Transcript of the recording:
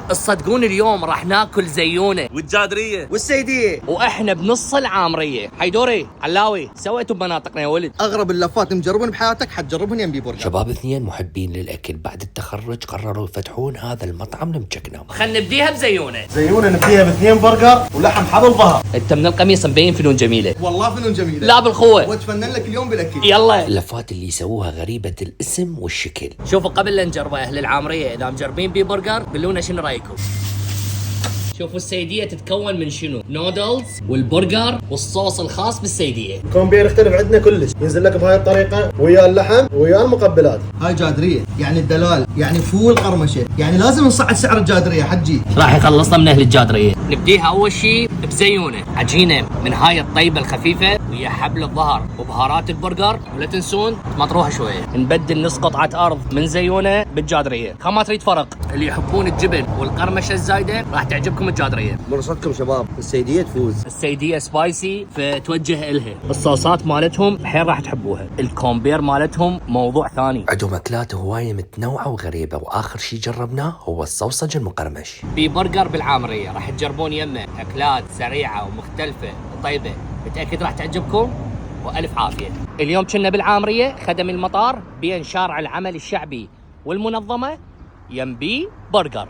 تصدقون اليوم راح ناكل زيونه والجادريه والسيديه، واحنا بنص العامريه. حيدوري علاوي سويتوا بمناطقنا يا ولد. اغرب اللفات مجربون بحياتك حتجربهم يم بي برجر. شباب اثنين محبين للأكل بعد التخرج قرروا يفتحون هذا المطعم المجكنا. خلينا نبديها بزيونه. زيونا نبديها ب2 برجر ولحم حظ ظهر. انت من القميص مبين فنون جميله. والله فنون جميله. لا بالخوه. واتفنن لك اليوم بالاكل. يلا اللفات اللي يسووها غريبة الاسم والشكل. شوفوا قبل لا نجربه اهل العامريه اذا مجربين بي برجر قولونا شنو رايكم. شوفوا السيديه تتكون من شنو؟ نودلز والبرجر والصوص الخاص بالسيديه. الكومبير يختلف عندنا كلش، ينزل لك بهاي الطريقه ويا اللحم ويا المقبلات. هاي جادريه يعني الدلال، يعني فول قرمشه، يعني لازم نصعد سعر الجادريه حجي. راح يخلصنا من اهل الجادريه. نبديها اول شيء بزيونه، عجينه من هاي الطيبه الخفيفه ويا حبل الظهر وبهارات البرجر، ولا تنسون مطروحه شويه. نبدل نص قطعه ارض من زيونه بالجادريه، كان ما تريد فرق. اللي يحبون الجبن والقرمشه الزايده راح تعجبكم الجادريه. مرصدكم شباب، السيديه تفوز. السيديه سبايسي فتوجه الها. الصوصات مالتهم حيل راح تحبوها. الكومبير مالتهم موضوع ثاني. عندهم أكلات هواية متنوعة وغريبة، وآخر شي جربناه هو الصوصج المقرمش. بي برجر بالعامريه راح تجربون يمه اكلات سريعه ومختلفه وطيبه، متاكد راح تعجبكم والف عافيه. اليوم كنا بالعامريه خدم المطار بين شارع العمل الشعبي والمنظمه يم بي برجر.